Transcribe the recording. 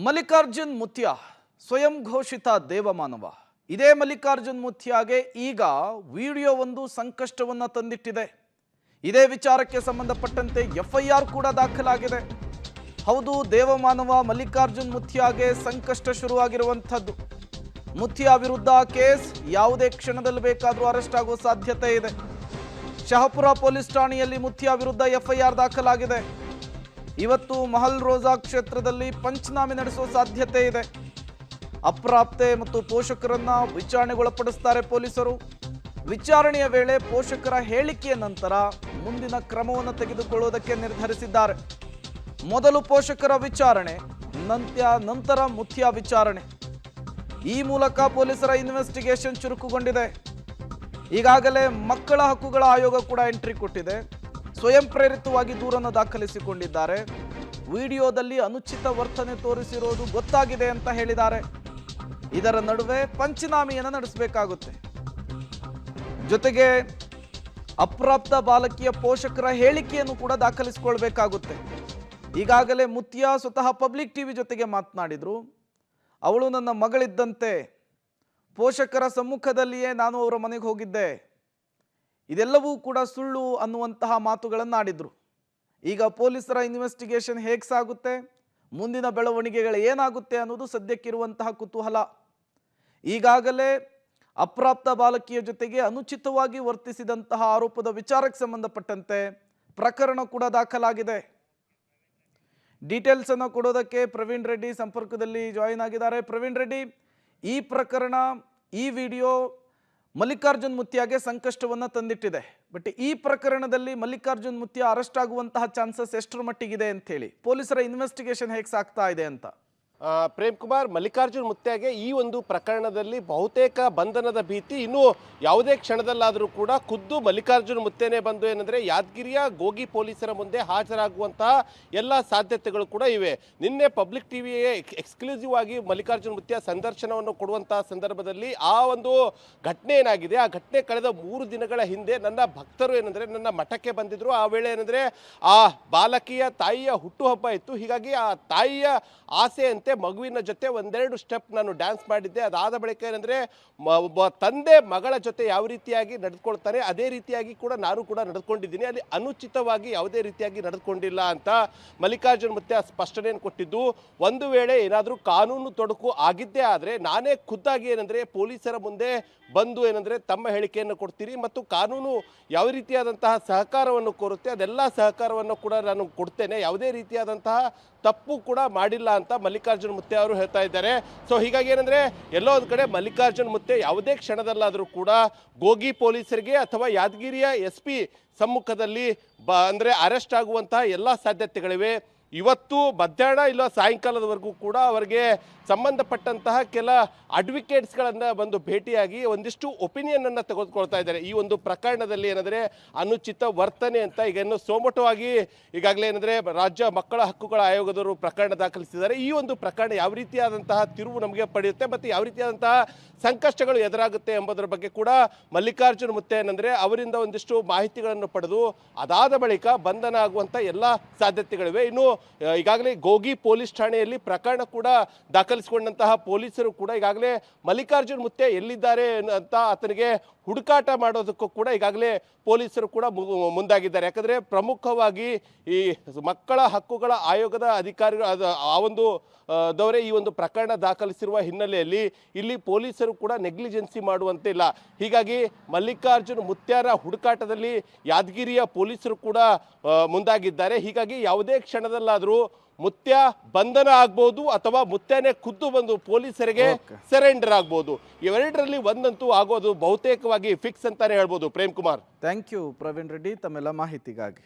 ಮಲ್ಲಿಕಾರ್ಜುನ್ ಮುತ್ಯ ಸ್ವಯಂ ಘೋಷಿತ ದೇವಮಾನವ. ಇದೇ ಮಲ್ಲಿಕಾರ್ಜುನ್ ಮುತ್ಯಾಗೆ ಈಗ ವಿಡಿಯೋ ಒಂದು ಸಂಕಷ್ಟವನ್ನ ತಂದಿಟ್ಟಿದೆ. ಇದೇ ವಿಚಾರಕ್ಕೆ ಸಂಬಂಧಪಟ್ಟಂತೆ ಎಫ್ಐಆರ್ ಕೂಡ ದಾಖಲಾಗಿದೆ. ಹೌದು, ದೇವಮಾನವ ಮಲ್ಲಿಕಾರ್ಜುನ್ ಮುತ್ಯಾಗೆ ಸಂಕಷ್ಟ ಶುರುವಾಗಿರುವಂಥದ್ದು. ಮುತ್ಯ ವಿರುದ್ಧ ಕೇಸ್ ಯಾವುದೇ ಕ್ಷಣದಲ್ಲಿ ಬೇಕಾದರೂ ಅರೆಸ್ಟ್ ಆಗೋ ಸಾಧ್ಯತೆ ಇದೆ. ಶಹಪುರ ಪೊಲೀಸ್ ಠಾಣೆಯಲ್ಲಿ ಮುತ್ಯ ವಿರುದ್ಧ ಎಫ್ಐಆರ್ ದಾಖಲಾಗಿದೆ. ಇವತ್ತು ಮಹಲ್ ರೋಜಾ ಕ್ಷೇತ್ರದಲ್ಲಿ ಪಂಚನಾಮೆ ನಡೆಸುವ ಸಾಧ್ಯತೆ ಇದೆ. ಅಪ್ರಾಪ್ತೆ ಮತ್ತು ಪೋಷಕರನ್ನ ವಿಚಾರಣೆಗೊಳಪಡಿಸುತ್ತಾರೆ ಪೊಲೀಸರು. ವಿಚಾರಣೆಯ ವೇಳೆ ಪೋಷಕರ ಹೇಳಿಕೆಯ ನಂತರ ಮುಂದಿನ ಕ್ರಮವನ್ನು ತೆಗೆದುಕೊಳ್ಳುವುದಕ್ಕೆ ನಿರ್ಧರಿಸಿದ್ದಾರೆ. ಮೊದಲು ಪೋಷಕರ ವಿಚಾರಣೆ, ನಂತರ ಮುತ್ಯ ವಿಚಾರಣೆ. ಈ ಮೂಲಕ ಪೊಲೀಸರ ಇನ್ವೆಸ್ಟಿಗೇಷನ್ ಚುರುಕುಗೊಂಡಿದೆ. ಈಗಾಗಲೇ ಮಕ್ಕಳ ಹಕ್ಕುಗಳ ಆಯೋಗ ಕೂಡ ಎಂಟ್ರಿ ಕೊಟ್ಟಿದೆ. ಸ್ವಯಂ ಪ್ರೇರಿತವಾಗಿ ದೂರನ್ನು ದಾಖಲಿಸಿಕೊಂಡಿದ್ದಾರೆ. ವಿಡಿಯೋದಲ್ಲಿ ಅನುಚಿತ ವರ್ತನೆ ತೋರಿಸಿರೋದು ಗೊತ್ತಾಗಿದೆ ಅಂತ ಹೇಳಿದ್ದಾರೆ. ಇದರ ನಡುವೆ ಪಂಚನಾಮೆಯನ್ನು ನಡೆಸಬೇಕಾಗುತ್ತೆ. ಜೊತೆಗೆ ಅಪ್ರಾಪ್ತ ಬಾಲಕಿಯ ಪೋಷಕರ ಹೇಳಿಕೆಯನ್ನು ಕೂಡ ದಾಖಲಿಸಿಕೊಳ್ಬೇಕಾಗುತ್ತೆ. ಈಗಾಗಲೇ ಮುತ್ಯ ಸ್ವತಃ ಪಬ್ಲಿಕ್ ಟಿವಿ ಜೊತೆಗೆ ಮಾತನಾಡಿದ್ರು. ಅವಳು ನನ್ನ ಮಗಳಿದ್ದಂತೆ, ಪೋಷಕರ ಸಮ್ಮುಖದಲ್ಲಿಯೇ ನಾನು ಅವರ ಮನೆಗೆ ಹೋಗಿದ್ದೆ, ಇದೆಲ್ಲವೂ ಕೂಡ ಸುಳ್ಳು ಅನ್ನುವಂತಹ ಮಾತುಗಳನ್ನು ಆಡಿದ್ರು. ಈಗ ಪೊಲೀಸರ ಇನ್ವೆಸ್ಟಿಗೇಷನ್ ಹೇಗೆ ಸಾಗುತ್ತೆ, ಮುಂದಿನ ಬೆಳವಣಿಗೆಗಳು ಏನಾಗುತ್ತೆ ಅನ್ನೋದು ಸದ್ಯಕ್ಕಿರುವಂತಹ ಕುತೂಹಲ. ಈಗಾಗಲೇ ಅಪ್ರಾಪ್ತ ಬಾಲಕಿಯ ಜೊತೆಗೆ ಅನುಚಿತವಾಗಿ ವರ್ತಿಸಿದಂತಹ ಆರೋಪದ ವಿಚಾರಕ್ಕೆ ಸಂಬಂಧಪಟ್ಟಂತೆ ಪ್ರಕರಣ ಕೂಡ ದಾಖಲಾಗಿದೆ. ಡೀಟೇಲ್ಸ್ ಅನ್ನು ಕೊಡೋದಕ್ಕೆ ಪ್ರವೀಣ್ ರೆಡ್ಡಿ ಸಂಪರ್ಕದಲ್ಲಿ ಜಾಯಿನ್ ಆಗಿದ್ದಾರೆ. ಪ್ರವೀಣ್ ರೆಡ್ಡಿ, ಈ ಪ್ರಕರಣ, ಈ ವಿಡಿಯೋ ಮಲ್ಲಿಕಾರ್ಜುನ್ ಮುತ್ಯಾಗೆ ಸಂಕಷ್ಟವನ್ನ ತಂದಿಟ್ಟಿದೆ. ಬಟ್ ಈ ಪ್ರಕರಣದಲ್ಲಿ ಮಲ್ಲಿಕಾರ್ಜುನ್ ಮುತ್ಯ ಅರೆಸ್ಟ್ ಆಗುವಂತಹ ಚಾನ್ಸಸ್ ಎಷ್ಟರ ಮಟ್ಟಿಗಿದೆ ಅಂತ ಹೇಳಿ ಪೊಲೀಸರ ಇನ್ವೆಸ್ಟಿಗೇಷನ್ ಹೇಗೆ ಸಾಗ್ತಾ ಇದೆ ಅಂತ? ಪ್ರೇಮ್ ಕುಮಾರ್, ಮಲ್ಲಿಕಾರ್ಜುನ್ ಮುತ್ಯಾಗೆ ಈ ಒಂದು ಪ್ರಕರಣದಲ್ಲಿ ಬಹುತೇಕ ಬಂಧನದ ಭೀತಿ ಇನ್ನು ಯಾವುದೇ ಕ್ಷಣದಲ್ಲಾದರೂ ಕೂಡ ಖುದ್ದು ಮಲ್ಲಿಕಾರ್ಜುನ್ ಮುತ್ಯನೇ ಬಂದು ಏನಂದರೆ ಯಾದಗಿರಿಯ ಗೋಗಿ ಪೊಲೀಸರ ಮುಂದೆ ಹಾಜರಾಗುವಂತಹ ಎಲ್ಲ ಸಾಧ್ಯತೆಗಳು ಕೂಡ ಇವೆ. ನಿನ್ನೆ ಪಬ್ಲಿಕ್ ಟಿವಿಗೆ ಎಕ್ಸ್ಕ್ಲೂಸಿವ್ ಆಗಿ ಮಲ್ಲಿಕಾರ್ಜುನ್ ಮುತ್ಯ ಸಂದರ್ಶನವನ್ನು ಕೊಡುವಂತಹ ಸಂದರ್ಭದಲ್ಲಿ ಆ ಒಂದು ಘಟನೆ ಏನಾಗಿದೆ, ಆ ಘಟನೆ ಕಳೆದ 3 ದಿನಗಳ ಹಿಂದೆ ನನ್ನ ಭಕ್ತರು ಏನಂದರೆ ನನ್ನ ಮಠಕ್ಕೆ ಬಂದಿದ್ರು. ಆ ವೇಳೆ ಏನಂದರೆ ಆ ಬಾಲಕಿಯ ತಾಯಿಯ ಹುಟ್ಟುಹಬ್ಬ ಇತ್ತು. ಹೀಗಾಗಿ ಆ ತಾಯಿಯ ಆಸೆಯಂತೆ ಮಗುವಿನ ಜೊತೆ ಒಂದೆರಡು ಸ್ಟೆಪ್ ನಾನು ಡ್ಯಾನ್ಸ್ ಮಾಡಿದ್ದೆ. ಅದಾದ ಬಳಿಕ ಏನಂದರೆ ತಂದೆ ಮಗಳ ಜೊತೆ ಯಾವ ರೀತಿಯಾಗಿ ನಡೆದುಕೊಳ್ತಾರೆ ಅದೇ ರೀತಿಯಾಗಿ ಕೂಡ ನಾನು ಕೂಡ ನಡೆದುಕೊಂಡಿದ್ದೀನಿ. ಅಲ್ಲಿ ಅನುಚಿತವಾಗಿ ಯಾವುದೇ ರೀತಿಯಾಗಿ ನಡೆದುಕೊಂಡಿಲ್ಲ ಅಂತ ಮಲ್ಲಿಕಾರ್ಜುನ್ ಮುತ್ಯ ಸ್ಪಷ್ಟನೆಯನ್ನು ಕೊಟ್ಟಿದ್ದು. ಒಂದು ವೇಳೆ ಏನಾದರೂ ಕಾನೂನು ತೊಡಕು ಆಗಿದ್ದೇ ಆದರೆ ನಾನೇ ಖುದ್ದಾಗಿ ಏನಂದರೆ ಪೊಲೀಸರ ಮುಂದೆ ಬಂದು ಏನಂದರೆ ತಮ್ಮ ಹೇಳಿಕೆಯನ್ನು ಕೊಡ್ತೀರಿ ಮತ್ತು ಕಾನೂನು ಯಾವ ರೀತಿಯಾದಂತಹ ಸಹಕಾರವನ್ನು ಕೋರುತ್ತೆ ಅದೆಲ್ಲ ಸಹಕಾರವನ್ನು ಕೂಡ ನಾನು ಕೊಡ್ತೇನೆ, ಯಾವುದೇ ರೀತಿಯಾದಂತಹ ತಪ್ಪು ಕೂಡ ಮಾಡಿಲ್ಲ ಅಂತ ಮಲ್ಲಿಕಾರ್ಜುನ್ ಮುತ್ಯ ಅವರು ಹೇಳ್ತಾ ಇದ್ದಾರೆ. ಸೊ ಹೀಗಾಗಿ ಏನಂದರೆ ಎಲ್ಲೋ ಒಂದು ಕಡೆ ಮಲ್ಲಿಕಾರ್ಜುನ್ ಮುತ್ಯ ಯಾವುದೇ ಕ್ಷಣದಲ್ಲಾದರೂ ಕೂಡ ಗೋಗಿ ಪೊಲೀಸರಿಗೆ ಅಥವಾ ಯಾದಗಿರಿಯ SP ಸಮ್ಮುಖದಲ್ಲಿ ಅಂದರೆ ಅರೆಸ್ಟ್ ಆಗುವಂತಹ ಎಲ್ಲ ಸಾಧ್ಯತೆಗಳಿವೆ. ಇವತ್ತು ಮಧ್ಯಾಹ್ನ ಇಲ್ಲ ಸಾಯಂಕಾಲದವರೆಗೂ ಕೂಡ ಅವರಿಗೆ ಸಂಬಂಧಪಟ್ಟಂತಹ ಕೆಲ ಅಡ್ವೊಕೇಟ್ಸ್ಗಳನ್ನು ಬಂದು ಭೇಟಿಯಾಗಿ ಒಂದಿಷ್ಟು ಒಪಿನಿಯನನ್ನು ತೆಗೆದುಕೊಳ್ತಾ ಇದ್ದಾರೆ. ಈ ಒಂದು ಪ್ರಕರಣದಲ್ಲಿ ಏನಂದರೆ ಅನುಚಿತ ವರ್ತನೆ ಅಂತ ಈಗ ಇನ್ನು ಸೋಮಟವಾಗಿ ಈಗಾಗಲೇ ಏನಂದರೆ ರಾಜ್ಯ ಮಕ್ಕಳ ಹಕ್ಕುಗಳ ಆಯೋಗದವರು ಪ್ರಕರಣ ದಾಖಲಿಸಿದ್ದಾರೆ. ಈ ಒಂದು ಪ್ರಕರಣ ಯಾವ ರೀತಿಯಾದಂತಹ ತಿರುವು ನಮಗೆ ಪಡೆಯುತ್ತೆ ಮತ್ತು ಯಾವ ರೀತಿಯಾದಂತಹ ಸಂಕಷ್ಟಗಳು ಎದುರಾಗುತ್ತೆ ಎಂಬುದರ ಬಗ್ಗೆ ಕೂಡ ಮಲ್ಲಿಕಾರ್ಜುನ್ ಮುತ್ಯ ಏನಂದರೆ ಅವರಿಂದ ಒಂದಿಷ್ಟು ಮಾಹಿತಿಗಳನ್ನು ಪಡೆದು ಅದಾದ ಬಳಿಕ ಬಂಧನ ಆಗುವಂಥ ಎಲ್ಲ ಸಾಧ್ಯತೆಗಳಿವೆ. ಇನ್ನು ಈಗಾಗಲೇ ಗೋಗಿ ಪೊಲೀಸ್ ಠಾಣೆಯಲ್ಲಿ ಪ್ರಕರಣ ಕೂಡ ದಾಖಲಿಸಿಕೊಂಡಂತಹ ಪೊಲೀಸರು ಕೂಡ ಈಗಾಗಲೇ ಮಲ್ಲಿಕಾರ್ಜುನ್ ಮುತ್ಯ ಎಲ್ಲಿದ್ದಾರೆ ಅಂತ ಆತನಿಗೆ ಹುಡುಕಾಟ ಮಾಡೋದಕ್ಕೂ ಕೂಡ ಈಗಾಗಲೇ ಪೊಲೀಸರು ಕೂಡ ಮುಂದಾಗಿದ್ದಾರೆ. ಯಾಕಂದರೆ ಪ್ರಮುಖವಾಗಿ ಈ ಮಕ್ಕಳ ಹಕ್ಕುಗಳ ಆಯೋಗದ ಅಧಿಕಾರಿಗಳು ಆ ಒಂದು ದವರೇ ಈ ಒಂದು ಪ್ರಕರಣ ದಾಖಲಿಸಿರುವ ಹಿನ್ನೆಲೆಯಲ್ಲಿ ಇಲ್ಲಿ ಪೊಲೀಸರು ಕೂಡ ನೆಗ್ಲಿಜೆನ್ಸಿ ಮಾಡುವಂತೆ ಇಲ್ಲ. ಹೀಗಾಗಿ ಮಲ್ಲಿಕಾರ್ಜುನ್ ಮುತ್ಯಾರ ಹುಡುಕಾಟದಲ್ಲಿ ಯಾದಗಿರಿಯ ಪೊಲೀಸರು ಕೂಡ ಮುಂದಾಗಿದ್ದಾರೆ. ಹೀಗಾಗಿ ಯಾವುದೇ ಕ್ಷಣದಲ್ಲಾದರೂ ಮುತ್ಯ ಬಂಧನ ಆಗ್ಬೋದು ಅಥವಾ ಮುತ್ಯನೇ ಖುದ್ದು ಬಂದು ಪೊಲೀಸರಿಗೆ ಸರೆಂಡರ್ ಆಗ್ಬೋದು. ಇವೆರಡರಲ್ಲಿ ಒಂದಂತೂ ಆಗೋದು ಬಹುತೇಕವಾಗಿ ಫಿಕ್ಸ್ ಅಂತಾನೆ ಹೇಳ್ಬೋದು. ಪ್ರೇಮ್ ಕುಮಾರ್, ಥ್ಯಾಂಕ್ ಯು ಪ್ರವೀಣ್ ರೆಡ್ಡಿ ತಮ್ಮೆಲ್ಲ ಮಾಹಿತಿಗಾಗಿ.